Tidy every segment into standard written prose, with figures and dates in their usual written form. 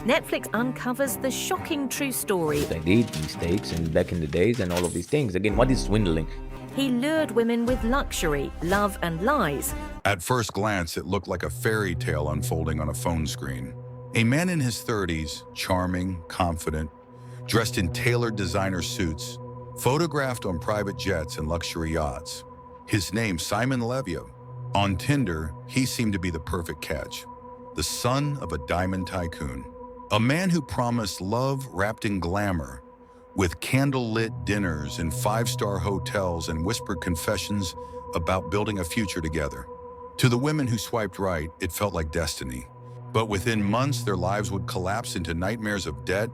Netflix uncovers the shocking true story. I did mistakes and back in the days and all of these things. Again, what is swindling? He lured women with luxury, love, and lies. At first glance, it looked like a fairy tale unfolding on a phone screen. A man in his 30s, charming, confident, dressed in tailored designer suits, photographed on private jets and luxury yachts. His name, Simon Leviev. On Tinder, he seemed to be the perfect catch. The son of a diamond tycoon. A man who promised love wrapped in glamour, with candle-lit dinners in five-star hotels and whispered confessions about building a future together. To the women who swiped right, it felt like destiny. But within months, their lives would collapse into nightmares of debt,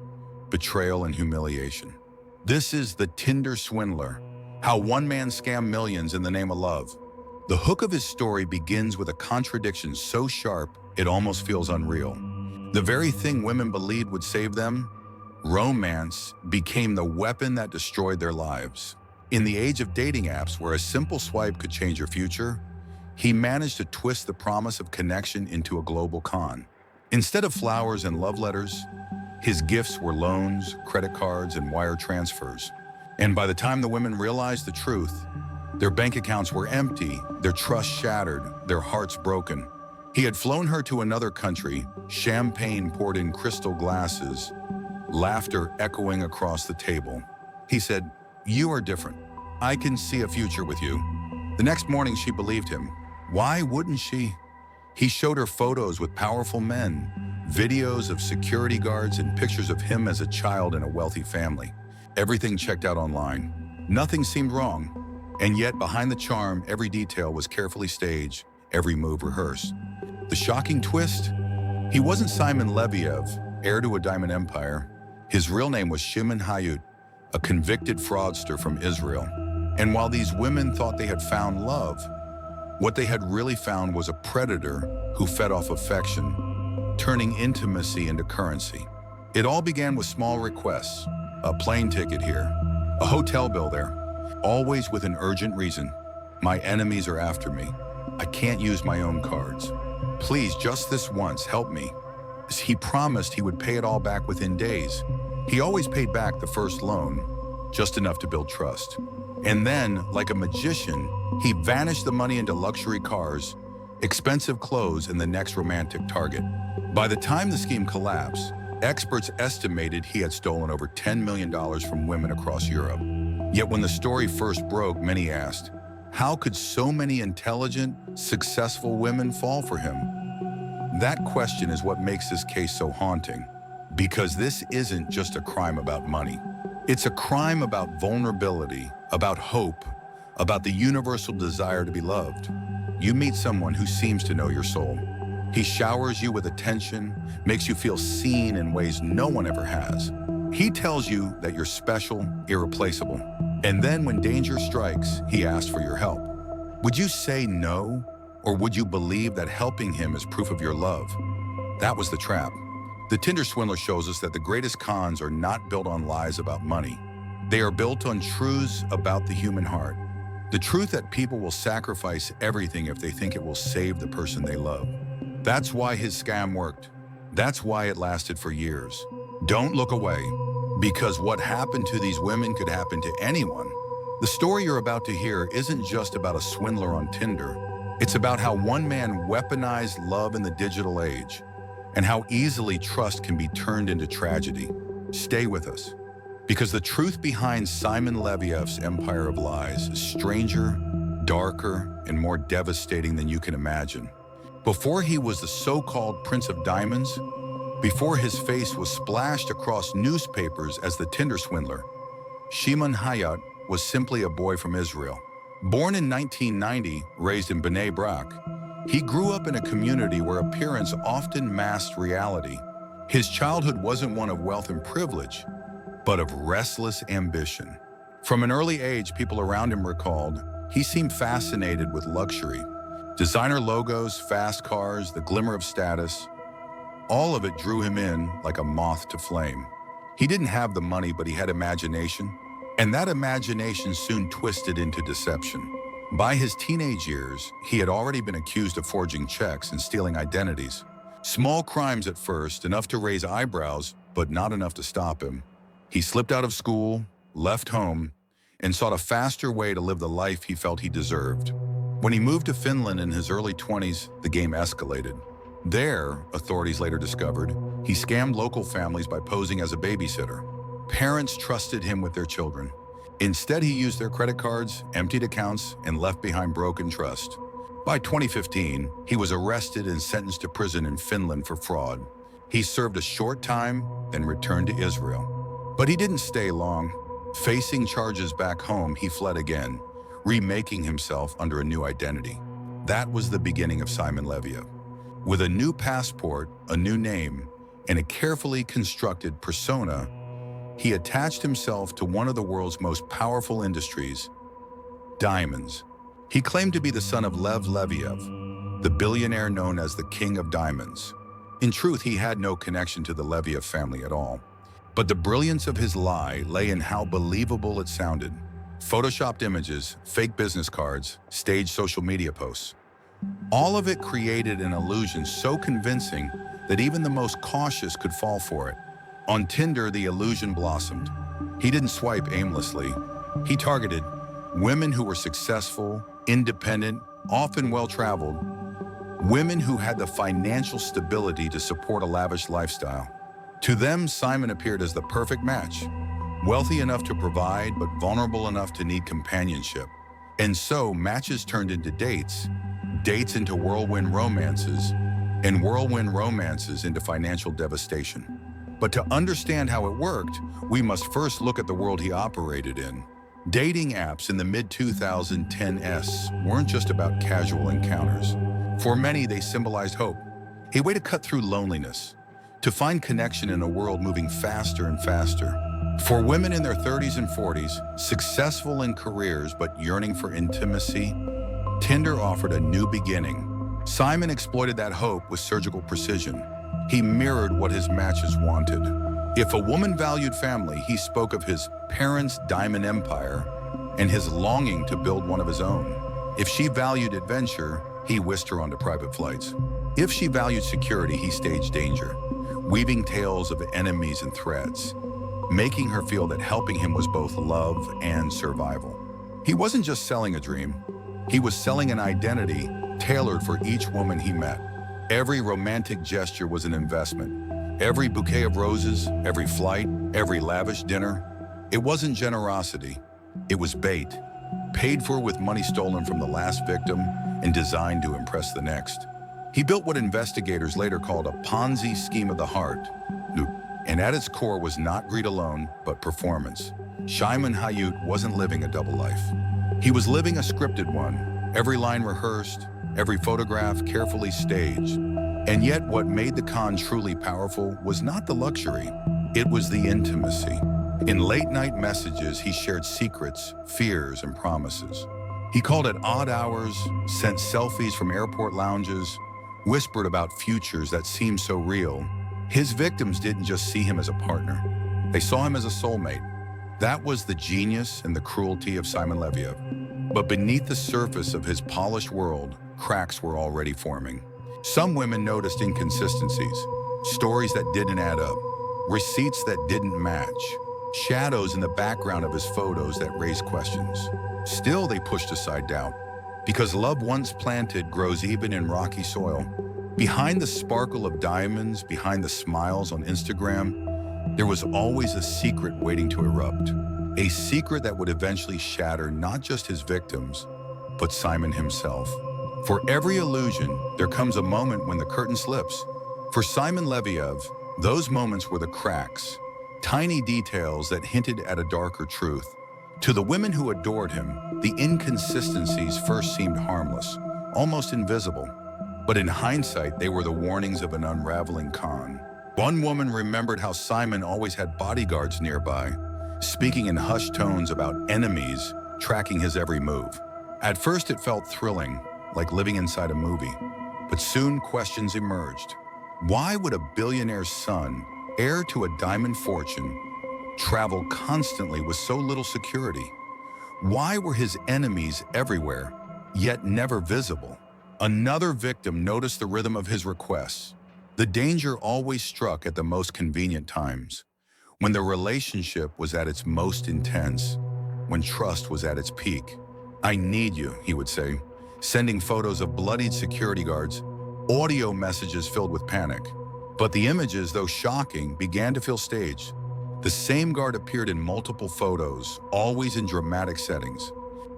betrayal, and humiliation. This is the Tinder Swindler, how one man scammed millions in the name of love. The hook of his story begins with a contradiction so sharp, it almost feels unreal. The very thing women believed would save them, romance, became the weapon that destroyed their lives. In the age of dating apps where a simple swipe could change your future, he managed to twist the promise of connection into a global con. Instead of flowers and love letters, his gifts were loans, credit cards, and wire transfers. And by the time the women realized the truth, their bank accounts were empty, their trust shattered, their hearts broken. He had flown her to another country, champagne poured in crystal glasses, laughter echoing across the table. He said, "You are different. I can see a future with you." The next morning, she believed him. Why wouldn't she? He showed her photos with powerful men, videos of security guards, and pictures of him as a child in a wealthy family. Everything checked out online. Nothing seemed wrong. And yet, behind the charm, every detail was carefully staged, every move rehearsed. The shocking twist? He wasn't Simon Leviev, heir to a diamond empire. His real name was Shimon Hayut, a convicted fraudster from Israel. And while these women thought they had found love, what they had really found was a predator who fed off affection, turning intimacy into currency. It all began with small requests, a plane ticket here, a hotel bill there, always with an urgent reason. My enemies are after me. I can't use my own cards. Please, just this once, help me. He promised he would pay it all back within days. He always paid back the first loan, just enough to build trust. And then, like a magician, he vanished the money into luxury cars, expensive clothes, and the next romantic target. By the time the scheme collapsed, experts estimated he had stolen over $10 million from women across Europe. Yet when the story first broke, many asked, how could so many intelligent, successful women fall for him? That question is what makes this case so haunting, because this isn't just a crime about money. It's a crime about vulnerability, about hope, about the universal desire to be loved. You meet someone who seems to know your soul. He showers you with attention, makes you feel seen in ways no one ever has. He tells you that you're special, irreplaceable. And then when danger strikes, he asks for your help. Would you say no, or would you believe that helping him is proof of your love? That was the trap. The Tinder Swindler shows us that the greatest cons are not built on lies about money. They are built on truths about the human heart. The truth that people will sacrifice everything if they think it will save the person they love. That's why his scam worked. That's why it lasted for years. Don't look away, because what happened to these women could happen to anyone. The story you're about to hear isn't just about a swindler on Tinder. It's about how one man weaponized love in the digital age, and how easily trust can be turned into tragedy. Stay with us, because the truth behind Simon Leviev's empire of lies is stranger, darker, and more devastating than you can imagine. Before he was the so-called Prince of Diamonds, before his face was splashed across newspapers as the Tinder Swindler, Shimon Hayut was simply a boy from Israel. Born in 1990, raised in Bnei Brak, he grew up in a community where appearance often masked reality. His childhood wasn't one of wealth and privilege, but of restless ambition. From an early age, people around him recalled, he seemed fascinated with luxury. Designer logos, fast cars, the glimmer of status, all of it drew him in like a moth to flame. He didn't have the money, but he had imagination, and that imagination soon twisted into deception. By his teenage years, he had already been accused of forging checks and stealing identities. Small crimes at first, enough to raise eyebrows, but not enough to stop him. He slipped out of school, left home, and sought a faster way to live the life he felt he deserved. When he moved to Finland in his early 20s, the game escalated. There, authorities later discovered, he scammed local families by posing as a babysitter. Parents trusted him with their children. Instead, he used their credit cards, emptied accounts, and left behind broken trust. By 2015, he was arrested and sentenced to prison in Finland for fraud. He served a short time, then returned to Israel. But he didn't stay long. Facing charges back home, he fled again, remaking himself under a new identity. That was the beginning of Simon Leviev. With a new passport, a new name, and a carefully constructed persona, he attached himself to one of the world's most powerful industries, diamonds. He claimed to be the son of Lev Leviev, the billionaire known as the King of Diamonds. In truth, he had no connection to the Leviev family at all. But the brilliance of his lie lay in how believable it sounded. Photoshopped images, fake business cards, staged social media posts. All of it created an illusion so convincing that even the most cautious could fall for it. On Tinder, the illusion blossomed. He didn't swipe aimlessly. He targeted women who were successful, independent, often well-traveled, women who had the financial stability to support a lavish lifestyle. To them, Simon appeared as the perfect match, wealthy enough to provide, but vulnerable enough to need companionship. And so, matches turned into dates, dates into whirlwind romances, and whirlwind romances into financial devastation. But to understand how it worked, we must first look at the world he operated in. Dating apps in the mid-2010s weren't just about casual encounters. For many, they symbolized hope, a way to cut through loneliness, to find connection in a world moving faster and faster. For women in their 30s and 40s, successful in careers but yearning for intimacy, Tinder offered a new beginning. Simon exploited that hope with surgical precision. He mirrored what his matches wanted. If a woman valued family, he spoke of his parents' diamond empire and his longing to build one of his own. If she valued adventure, he whisked her onto private flights. If she valued security, he staged danger, weaving tales of enemies and threats, making her feel that helping him was both love and survival. He wasn't just selling a dream. He was selling an identity tailored for each woman he met. Every romantic gesture was an investment. Every bouquet of roses, every flight, every lavish dinner. It wasn't generosity. It was bait, paid for with money stolen from the last victim and designed to impress the next. He built what investigators later called a Ponzi scheme of the heart. And at its core was not greed alone, but performance. Shimon Hayut wasn't living a double life. He was living a scripted one, every line rehearsed, every photograph carefully staged. And yet what made the con truly powerful was not the luxury, it was the intimacy. In late-night messages, he shared secrets, fears, and promises. He called at odd hours, sent selfies from airport lounges, whispered about futures that seemed so real. His victims didn't just see him as a partner. They saw him as a soulmate. That was the genius and the cruelty of Simon Leviev. But beneath the surface of his polished world, cracks were already forming. Some women noticed inconsistencies, stories that didn't add up, receipts that didn't match, shadows in the background of his photos that raised questions. Still, they pushed aside doubt, because love once planted grows even in rocky soil. Behind the sparkle of diamonds, behind the smiles on Instagram, there was always a secret waiting to erupt. A secret that would eventually shatter not just his victims, but Simon himself. For every illusion, there comes a moment when the curtain slips. For Simon Leviev, those moments were the cracks, tiny details that hinted at a darker truth. To the women who adored him, the inconsistencies first seemed harmless, almost invisible. But in hindsight, they were the warnings of an unraveling con. One woman remembered how Simon always had bodyguards nearby, speaking in hushed tones about enemies tracking his every move. At first, it felt thrilling, like living inside a movie. But soon questions emerged. Why would a billionaire's son, heir to a diamond fortune, travel constantly with so little security? Why were his enemies everywhere, yet never visible? Another victim noticed the rhythm of his requests. The danger always struck at the most convenient times, when the relationship was at its most intense, when trust was at its peak. "I need you," he would say, sending photos of bloodied security guards, audio messages filled with panic. But the images, though shocking, began to feel staged. The same guard appeared in multiple photos, always in dramatic settings.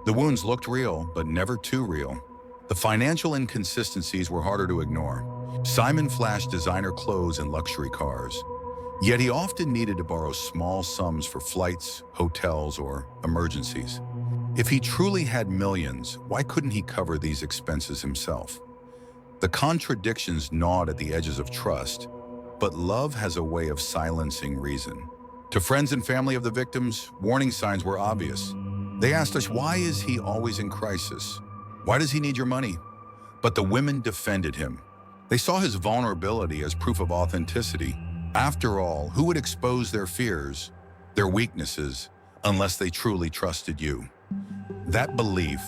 The wounds looked real, but never too real. The financial inconsistencies were harder to ignore. Simon flashed designer clothes and luxury cars. Yet he often needed to borrow small sums for flights, hotels, or emergencies. If he truly had millions, why couldn't he cover these expenses himself? The contradictions gnawed at the edges of trust, but love has a way of silencing reason. To friends and family of the victims, warning signs were obvious. They asked us, why is he always in crisis? Why does he need your money? But the women defended him. They saw his vulnerability as proof of authenticity. After all, who would expose their fears, their weaknesses, unless they truly trusted you? That belief,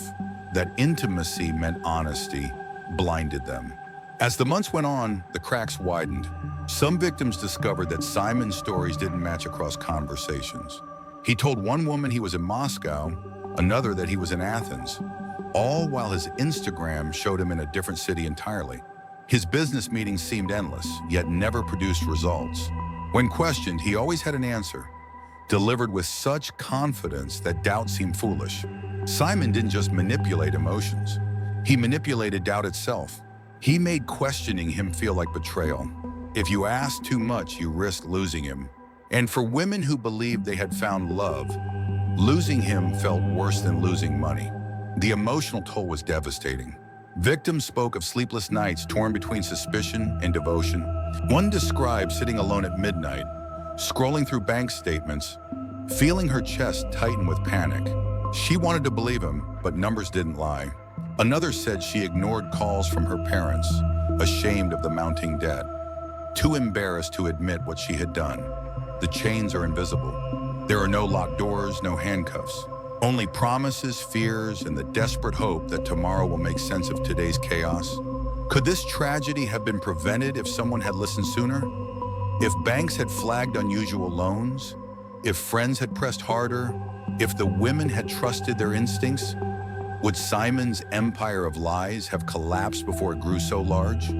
that intimacy meant honesty, blinded them. As the months went on, the cracks widened. Some victims discovered that Simon's stories didn't match across conversations. He told one woman he was in Moscow, another that he was in Athens, all while his Instagram showed him in a different city entirely. His business meetings seemed endless, yet never produced results. When questioned, he always had an answer, delivered with such confidence that doubt seemed foolish. Simon didn't just manipulate emotions. He manipulated doubt itself. He made questioning him feel like betrayal. If you asked too much, you risked losing him. And for women who believed they had found love, losing him felt worse than losing money. The emotional toll was devastating. Victims spoke of sleepless nights torn between suspicion and devotion. One described sitting alone at midnight, scrolling through bank statements, feeling her chest tighten with panic. She wanted to believe him, but numbers didn't lie. Another said she ignored calls from her parents, ashamed of the mounting debt, too embarrassed to admit what she had done. The chains are invisible. There are no locked doors, no handcuffs. Only promises, fears, and the desperate hope that tomorrow will make sense of today's chaos. Could this tragedy have been prevented if someone had listened sooner? If banks had flagged unusual loans? If friends had pressed harder? If the women had trusted their instincts? Would Simon's empire of lies have collapsed before it grew so large?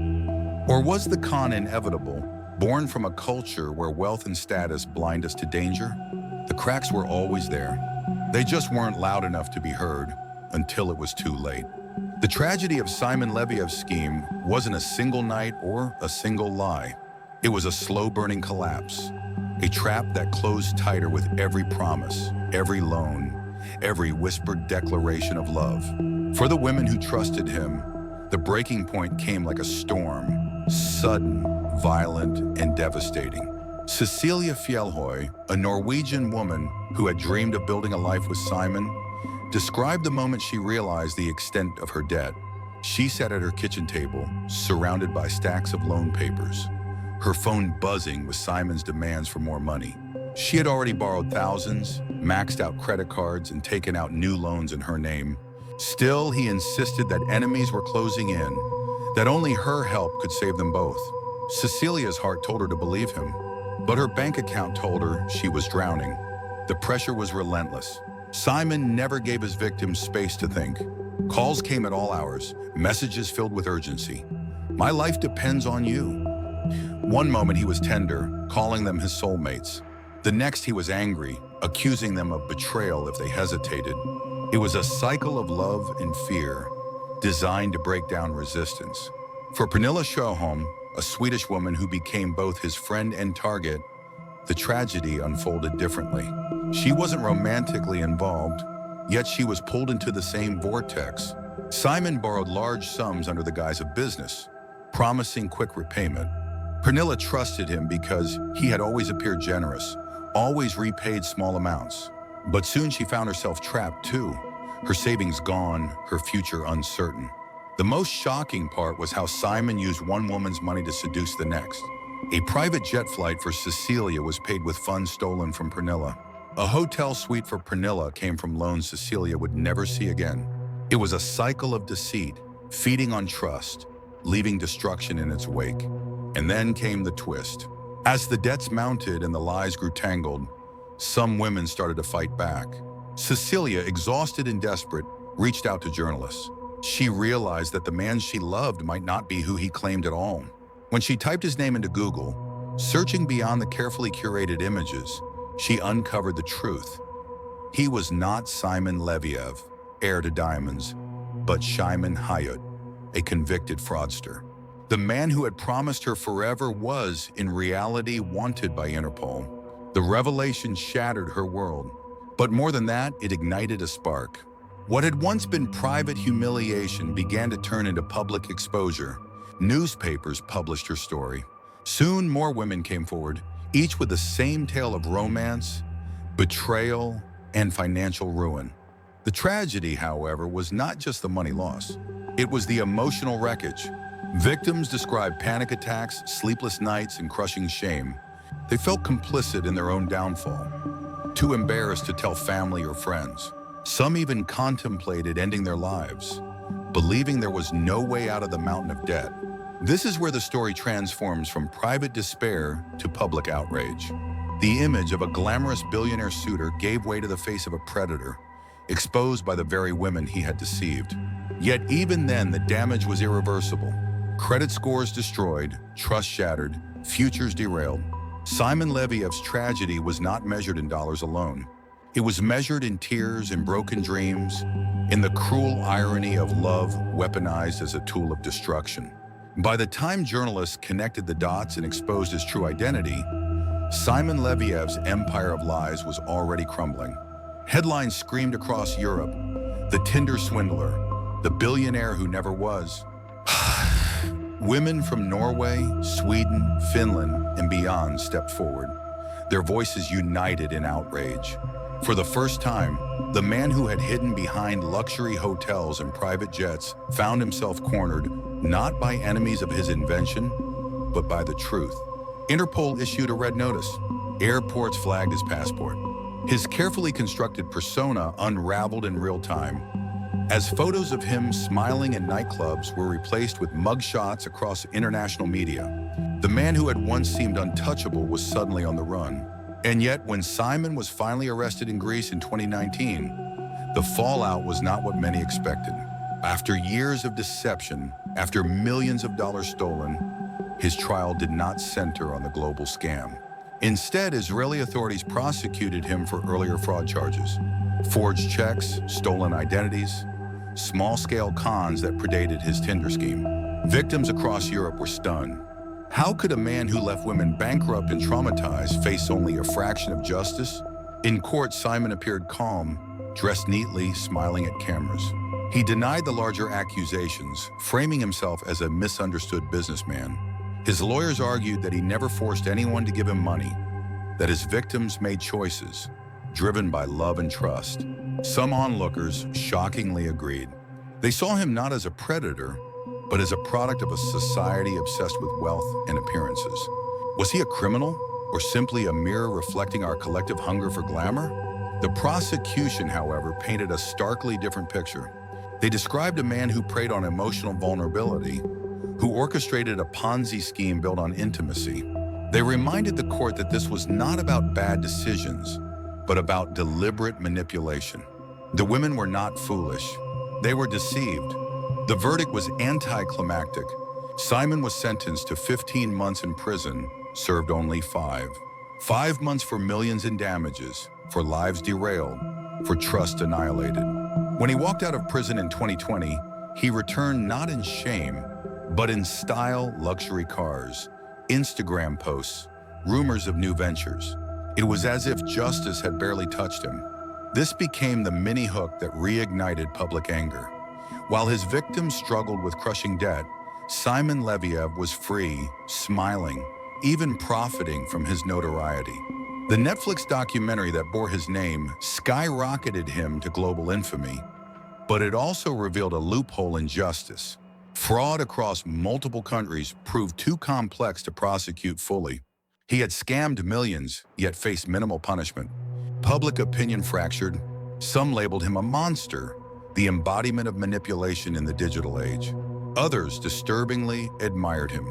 Or was the con inevitable, born from a culture where wealth and status blind us to danger? The cracks were always there. They just weren't loud enough to be heard until it was too late. The tragedy of Simon Leviev's scheme wasn't a single night or a single lie. It was a slow-burning collapse, a trap that closed tighter with every promise, every loan, every whispered declaration of love. For the women who trusted him, the breaking point came like a storm, sudden, violent, and devastating. Cecilia Fjellhøy, a Norwegian woman who had dreamed of building a life with Simon, described the moment she realized the extent of her debt. She sat at her kitchen table, surrounded by stacks of loan papers, her phone buzzing with Simon's demands for more money. She had already borrowed thousands, maxed out credit cards, and taken out new loans in her name. Still, he insisted that enemies were closing in, that only her help could save them both. Cecilia's heart told her to believe him, but her bank account told her she was drowning. The pressure was relentless. Simon never gave his victims space to think. Calls came at all hours, messages filled with urgency. "My life depends on you." One moment he was tender, calling them his soulmates. The next he was angry, accusing them of betrayal if they hesitated. It was a cycle of love and fear, designed to break down resistance. For Pernilla Sjöholm, a Swedish woman who became both his friend and target, the tragedy unfolded differently. She wasn't romantically involved, yet she was pulled into the same vortex. Simon borrowed large sums under the guise of business, promising quick repayment. Pernilla trusted him because he had always appeared generous, always repaid small amounts. But soon she found herself trapped too, her savings gone, her future uncertain. The most shocking part was how Simon used one woman's money to seduce the next. A private jet flight for Cecilia was paid with funds stolen from Pernilla. A hotel suite for Pernilla came from loans Cecilia would never see again. It was a cycle of deceit, feeding on trust, leaving destruction in its wake. And then came the twist. As the debts mounted and the lies grew tangled, some women started to fight back. Cecilia, exhausted and desperate, reached out to journalists. She realized that the man she loved might not be who he claimed at all. When she typed his name into Google, searching beyond the carefully curated images, she uncovered the truth. He was not Simon Leviev, heir to diamonds, but Shimon Hayut, a convicted fraudster. The man who had promised her forever was, in reality, wanted by Interpol. The revelation shattered her world. But more than that, it ignited a spark. What had once been private humiliation began to turn into public exposure. Newspapers published her story. Soon more women came forward, each with the same tale of romance, betrayal, and financial ruin. The tragedy, however, was not just the money loss. It was the emotional wreckage. Victims described panic attacks, sleepless nights, and crushing shame. They felt complicit in their own downfall, too embarrassed to tell family or friends. Some even contemplated ending their lives, believing there was no way out of the mountain of debt. This is where the story transforms from private despair to public outrage. The image of a glamorous billionaire suitor gave way to the face of a predator, exposed by the very women he had deceived. Yet even then, the damage was irreversible. Credit scores destroyed, trust shattered, futures derailed. Simon Leviev's tragedy was not measured in dollars alone. It was measured in tears and broken dreams, in the cruel irony of love weaponized as a tool of destruction. By the time journalists connected the dots and exposed his true identity, Simon Leviev's empire of lies was already crumbling. Headlines screamed across Europe, "The Tinder Swindler, the billionaire who never was." Women from Norway, Sweden, Finland, and beyond stepped forward, their voices united in outrage. For the first time, the man who had hidden behind luxury hotels and private jets found himself cornered not by enemies of his invention, but by the truth. Interpol issued a red notice. Airports flagged his passport. His carefully constructed persona unraveled in real time, as photos of him smiling in nightclubs were replaced with mugshots across international media. The man who had once seemed untouchable was suddenly on the run. And yet, when Simon was finally arrested in Greece in 2019, the fallout was not what many expected. After years of deception, after millions of dollars stolen, his trial did not center on the global scam. Instead, Israeli authorities prosecuted him for earlier fraud charges: forged checks, stolen identities, small-scale cons that predated his Tinder scheme. Victims across Europe were stunned. How could a man who left women bankrupt and traumatized face only a fraction of justice? In court, Simon appeared calm, dressed neatly, smiling at cameras. He denied the larger accusations, framing himself as a misunderstood businessman. His lawyers argued that he never forced anyone to give him money, that his victims made choices, driven by love and trust. Some onlookers shockingly agreed. They saw him not as a predator, but as a product of a society obsessed with wealth and appearances. Was he a criminal, or simply a mirror reflecting our collective hunger for glamour? The prosecution, however, painted a starkly different picture. They described a man who preyed on emotional vulnerability, who orchestrated a Ponzi scheme built on intimacy. They reminded the court that this was not about bad decisions, but about deliberate manipulation. The women were not foolish. They were deceived. The verdict was anticlimactic. Simon was sentenced to 15 months in prison, served only 5. 5 months for millions in damages, for lives derailed, for trust annihilated. When he walked out of prison in 2020, he returned not in shame, but in style, luxury cars, Instagram posts, rumors of new ventures. It was as if justice had barely touched him. This became the mini hook that reignited public anger. While his victims struggled with crushing debt, Simon Leviev was free, smiling, even profiting from his notoriety. The Netflix documentary that bore his name skyrocketed him to global infamy, but it also revealed a loophole in justice. Fraud across multiple countries proved too complex to prosecute fully. He had scammed millions, yet faced minimal punishment. Public opinion fractured. Some labeled him a monster, the embodiment of manipulation in the digital age. Others disturbingly admired him.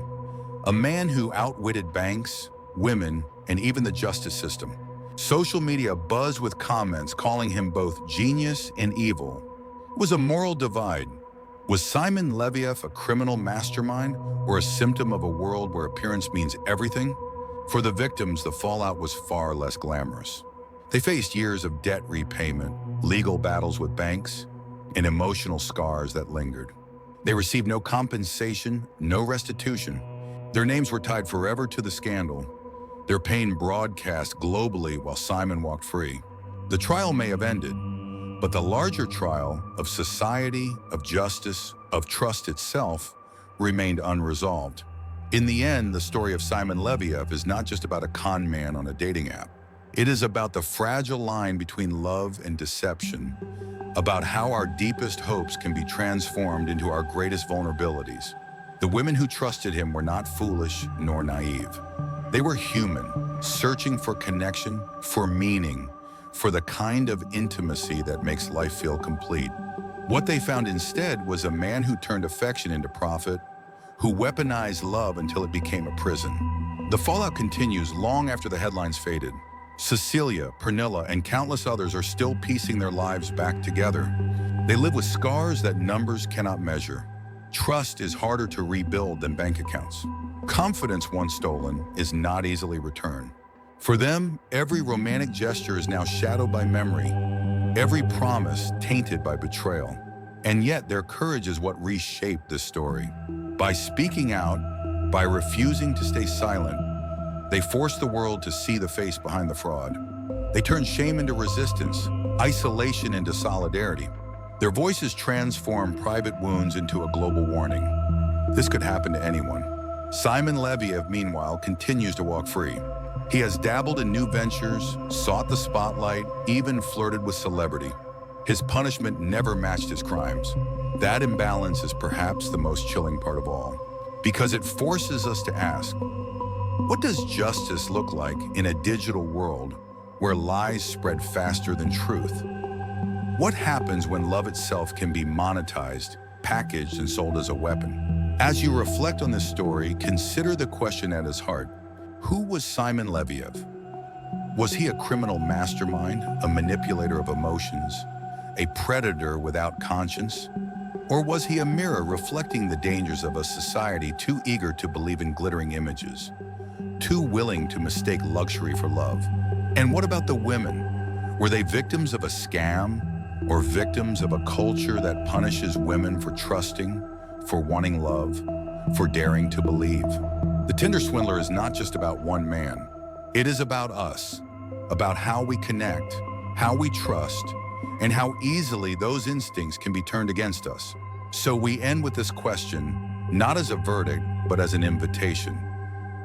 A man who outwitted banks, women, and even the justice system. Social media buzzed with comments calling him both genius and evil. It was a moral divide. Was Simon Leviev a criminal mastermind or a symptom of a world where appearance means everything? For the victims, the fallout was far less glamorous. They faced years of debt repayment, legal battles with banks, and emotional scars that lingered. They received no compensation, no restitution. Their names were tied forever to the scandal, their pain broadcast globally while Simon walked free. The trial may have ended, but the larger trial of society, of justice, of trust itself remained unresolved. In the end, the story of Simon Leviev is not just about a con man on a dating app. It is about the fragile line between love and deception, about how our deepest hopes can be transformed into our greatest vulnerabilities. The women who trusted him were not foolish nor naive. They were human, searching for connection, for meaning, for the kind of intimacy that makes life feel complete. What they found instead was a man who turned affection into profit, who weaponized love until it became a prison. The fallout continues long after the headlines faded. Cecilia, Pernilla, and countless others are still piecing their lives back together. They live with scars that numbers cannot measure. Trust is harder to rebuild than bank accounts. Confidence once stolen is not easily returned. For them, every romantic gesture is now shadowed by memory, every promise tainted by betrayal. And yet their courage is what reshaped this story. By speaking out, by refusing to stay silent, they forced the world to see the face behind the fraud. They turned shame into resistance, isolation into solidarity. Their voices transformed private wounds into a global warning. This could happen to anyone. Simon Leviev, meanwhile, continues to walk free. He has dabbled in new ventures, sought the spotlight, even flirted with celebrity. His punishment never matched his crimes. That imbalance is perhaps the most chilling part of all, because it forces us to ask, what does justice look like in a digital world where lies spread faster than truth? What happens when love itself can be monetized, packaged, and sold as a weapon? As you reflect on this story, consider the question at its heart. Who was Simon Leviev? Was he a criminal mastermind, a manipulator of emotions, a predator without conscience? Or was he a mirror reflecting the dangers of a society too eager to believe in glittering images, too willing to mistake luxury for love? And what about the women? Were they victims of a scam or victims of a culture that punishes women for trusting, for wanting love, for daring to believe? The Tinder Swindler is not just about one man. It is about us, about how we connect, how we trust, and how easily those instincts can be turned against us. So we end with this question, not as a verdict, but as an invitation.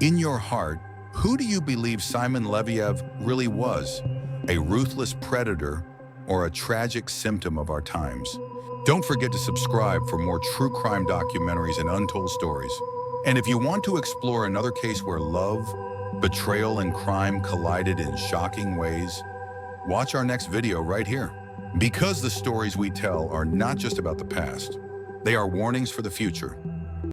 In your heart, who do you believe Simon Leviev really was? A ruthless predator or a tragic symptom of our times? Don't forget to subscribe for more true crime documentaries and untold stories. And if you want to explore another case where love, betrayal, and crime collided in shocking ways, watch our next video right here. Because the stories we tell are not just about the past, they are warnings for the future.